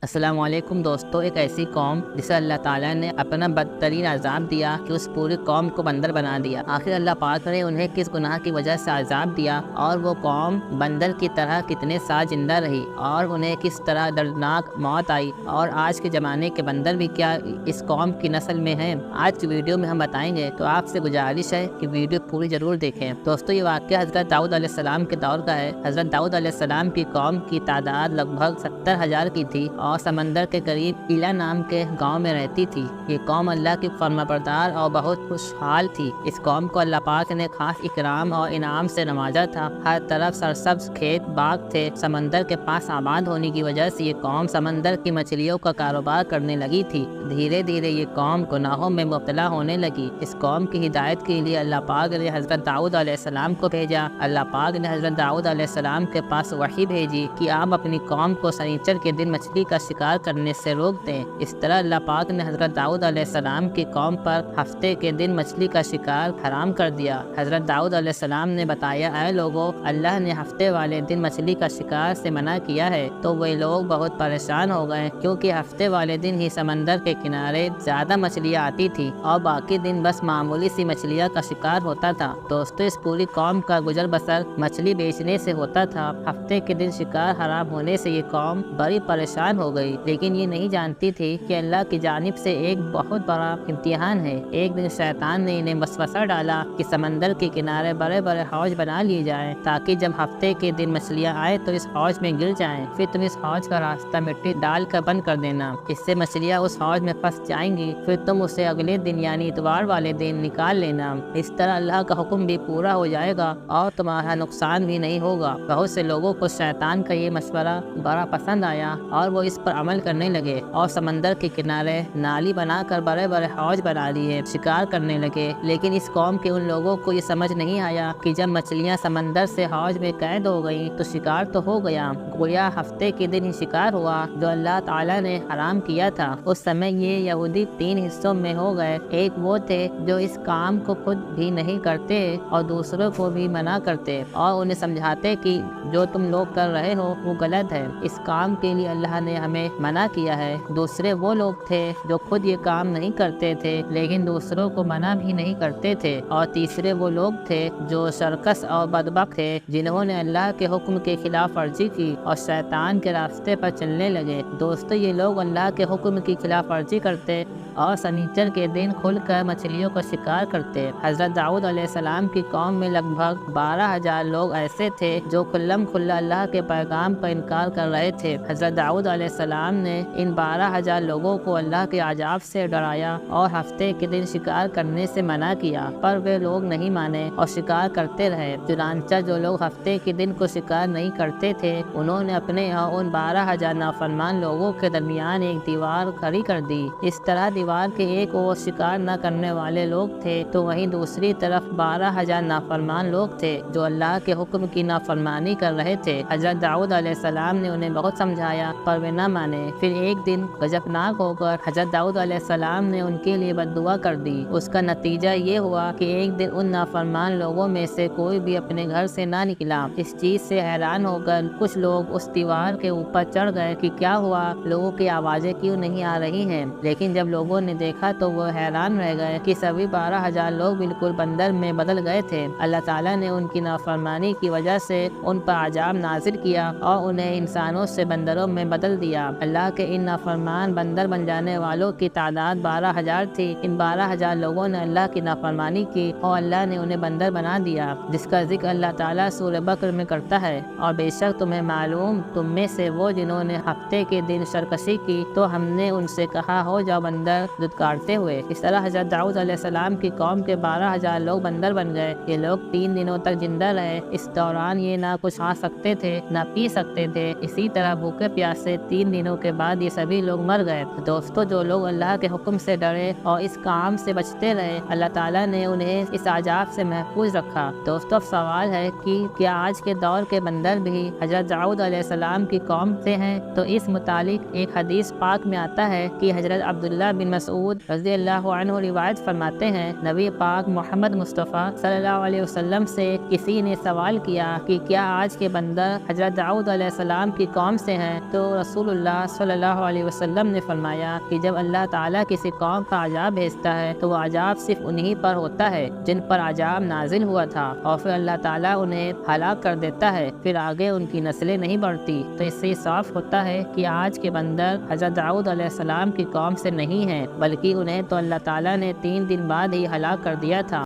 السلام علیکم دوستو، ایک ایسی قوم جسے اللہ تعالیٰ نے اپنا بدترین عذاب دیا کہ اس پوری قوم کو بندر بنا دیا۔ آخر اللہ پاک نے انہیں کس گناہ کی وجہ سے عذاب دیا اور وہ قوم بندر کی طرح کتنے سال زندہ رہی اور انہیں کس طرح دردناک موت آئی، اور آج کے زمانے کے بندر بھی کیا اس قوم کی نسل میں ہیں، آج کی ویڈیو میں ہم بتائیں گے۔ تو آپ سے گزارش ہے کہ ویڈیو پوری ضرور دیکھیں۔ دوستو، یہ واقعہ حضرت داؤد علیہ السلام کے دور کا ہے۔ حضرت داؤد علیہ السلام کی قوم کی تعداد لگ بھگ 70,000 کی تھی اور سمندر کے قریب ایلا نام کے گاؤں میں رہتی تھی۔ یہ قوم اللہ کی فرمانبردار اور بہت خوشحال تھی۔ اس قوم کو اللہ پاک نے خاص اکرام اور انعام سے نوازا تھا۔ ہر طرف سرسبز کھیت باغ تھے۔ سمندر کے پاس آباد ہونے کی وجہ سے یہ قوم سمندر کی مچھلیوں کا کاروبار کرنے لگی تھی۔ دھیرے دھیرے یہ قوم گناہوں میں مبتلا ہونے لگی۔ اس قوم کی ہدایت کے لیے اللہ پاک نے حضرت داؤد علیہ السلام کو بھیجا۔ اللہ پاک نے حضرت داؤد علیہ السلام کے پاس وحی بھیجی کہ آپ اپنی قوم کو سنیچر کے دن مچھلی کا شکار کرنے سے روک دیں۔ اس طرح اللہ پاک نے حضرت داؤد علیہ السلام کی قوم پر ہفتے کے دن مچھلی کا شکار حرام کر دیا۔ حضرت داؤد علیہ السلام نے بتایا، اے لوگو، اللہ نے ہفتے والے دن مچھلی کا شکار سے منع کیا ہے۔ تو وہ لوگ بہت پریشان ہو گئے، کیونکہ ہفتے والے دن ہی سمندر کے کنارے زیادہ مچھلیاں آتی تھی اور باقی دن بس معمولی سی مچھلیاں کا شکار ہوتا تھا۔ دوستو، اس پوری قوم کا گزر بسر مچھلی بیچنے سے ہوتا تھا۔ ہفتے کے دن شکار حرام ہونے سے یہ قوم بڑی پریشان ہو گئی، لیکن یہ نہیں جانتی تھی کہ اللہ کی جانب سے ایک بہت بڑا امتحان ہے۔ ایک دن شیطان نے انہیں وسوسہ ڈالا کہ سمندر کے کنارے بڑے بڑے حوض بنا لیے جائیں، تاکہ جب ہفتے کے دن مچھلیاں آئے تو اس حوض میں گر جائیں۔ پھر تم اس حوض کا راستہ مٹی ڈال کر بند کر دینا، اس سے مچھلیاں اس حوض میں پھنس جائیں گی۔ پھر تم اسے اگلے دن یعنی اتوار والے دن نکال لینا۔ اس طرح اللہ کا حکم بھی پورا ہو جائے گا اور تمہارا نقصان بھی نہیں ہوگا۔ بہت سے لوگوں کو شیطان کا یہ مشورہ بڑا پسند آیا اور وہ اس پر عمل کرنے لگے اور سمندر کے کنارے نالی بنا کر بڑے بڑے حوض بنا لیے، شکار کرنے لگے۔ لیکن اس قوم کے ان لوگوں کو یہ سمجھ نہیں آیا کہ جب مچھلیاں سمندر سے حوض میں قید ہو گئیں تو شکار تو ہو گیا، گویا ہفتے کے دن ہی شکار ہوا جو اللہ تعالیٰ نے حرام کیا تھا۔ اس سمے یہ یہودی 3 حصوں میں ہو گئے۔ ایک وہ تھے جو اس کام کو خود بھی نہیں کرتے اور دوسروں کو بھی منع کرتے اور انہیں سمجھاتے کہ جو تم لوگ کر رہے ہو وہ غلط ہے، اس کام کے لیے اللہ نے ہمیں منع کیا ہے۔ دوسرے وہ لوگ تھے جو خود یہ کام نہیں کرتے تھے لیکن دوسروں کو منع بھی نہیں کرتے تھے، اور تیسرے وہ لوگ تھے جو سرکش اور بدبخت تھے، جنہوں نے اللہ کے حکم کے خلاف ورزی کی اور شیطان کے راستے پر چلنے لگے۔ دوستو، یہ لوگ اللہ کے حکم کی خلاف ورزی کرتے اور سنیچر کے دن کھل کر مچھلیوں کا شکار کرتے۔ حضرت داؤد علیہ السلام کی قوم میں لگ بھگ 12,000 لوگ ایسے تھے جو کھلم کھلا اللہ کے پیغام کا انکار کر رہے تھے۔ حضرت داؤد علیہ السلام نے ان 12,000 لوگوں کو اللہ کے عذاب سے ڈرایا اور ہفتے کے دن شکار کرنے سے منع کیا، پر وہ لوگ نہیں مانے اور شکار کرتے رہے۔ چنانچہ جو لوگ ہفتے کے دن کو شکار نہیں کرتے تھے، انہوں نے اپنے یہاں ان 12,000 نافرمان لوگوں کے درمیان ایک دیوار کھڑی کر دی۔ اس طرح دیوار کے ایک اور شکار نہ کرنے والے لوگ تھے تو وہیں دوسری طرف 12,000 نافرمان لوگ تھے جو اللہ کے حکم کی نافرمانی کر رہے تھے۔ حضرت داؤد علیہ السلام نے انہیں بہت سمجھایا پر وہ نہ مانے۔ پھر ایک دن غضبناک ہو کر حضرت داؤد علیہ السلام نے ان کے لیے بد دعا کر دی۔ اس کا نتیجہ یہ ہوا کہ ایک دن ان نافرمان لوگوں میں سے کوئی بھی اپنے گھر سے نہ نکلا۔ اس چیز سے حیران ہو کر کچھ لوگ اس دیوار کے اوپر چڑھ گئے کہ کیا ہوا، لوگوں کی آوازیں کیوں نہیں آ رہی ہیں۔ لیکن جب لوگوں نے دیکھا تو وہ حیران رہ گئے کہ سبھی 12,000 لوگ بالکل بندر میں بدل گئے تھے۔ اللہ تعالیٰ نے ان کی نافرمانی کی وجہ سے ان پر عذاب نازل کیا اور انہیں انسانوں سے بندروں میں بدل دیا۔ اللہ کے ان نافرمان بندر بن جانے والوں کی تعداد 12,000 تھی۔ ان 12,000 لوگوں نے اللہ کی نافرمانی کی اور اللہ نے انہیں بندر بنا دیا، جس کا ذکر اللہ تعالیٰ سورہ بقرہ میں کرتا ہے۔ اور بے شک تمہیں معلوم، تم میں سے وہ جنہوں نے ہفتے کے دن سرکشی کی تو ہم نے ان سے کہا ہو جاؤ بندر دھتکارتے ہوئے۔ اس طرح حضرت داؤد علیہ السلام کی قوم کے 12,000 لوگ بندر بن گئے۔ یہ لوگ 3 دنوں تک زندہ رہے۔ اس دوران یہ نہ کچھ کھا سکتے تھے نہ پی سکتے تھے۔ اسی طرح بھوکے پیاسے 3 دنوں کے بعد یہ سبھی لوگ مر گئے۔ دوستو، جو لوگ اللہ کے حکم سے ڈرے اور اس کام سے بچتے رہے، اللہ تعالیٰ نے انہیں اس عذاب سے محفوظ رکھا۔ دوستو، اب سوال ہے کہ کیا آج کے دور کے بندر بھی حضرت داؤد علیہ السلام کی قوم سے ہیں؟ تو اس متعلق ایک حدیث پاک میں آتا ہے کہ حضرت عبداللہ بن مسعود رضی اللہ عنہ روایت فرماتے ہیں، نبی پاک محمد مصطفیٰ صلی اللہ علیہ وسلم سے کسی نے سوال کیا کہ کیا آج کے بندر حضرت داؤد علیہ السلام کی قوم سے ہیں؟ تو رسول اللہ صلی اللہ علیہ وسلم نے فرمایا کہ جب اللہ تعالیٰ کسی قوم کا عذاب بھیجتا ہے تو وہ عذاب صرف انہی پر ہوتا ہے جن پر عذاب نازل ہوا تھا، اور پھر اللہ تعالیٰ انہیں ہلاک کر دیتا ہے، پھر آگے ان کی نسلیں نہیں بڑھتی۔ تو اس سے یہ صاف ہوتا ہے کہ آج کے بندر حضرت داؤد علیہ السلام کی قوم سے نہیں ہیں، بلکہ انہیں تو اللہ تعالیٰ نے 3 دن بعد ہی ہلاک کر دیا تھا۔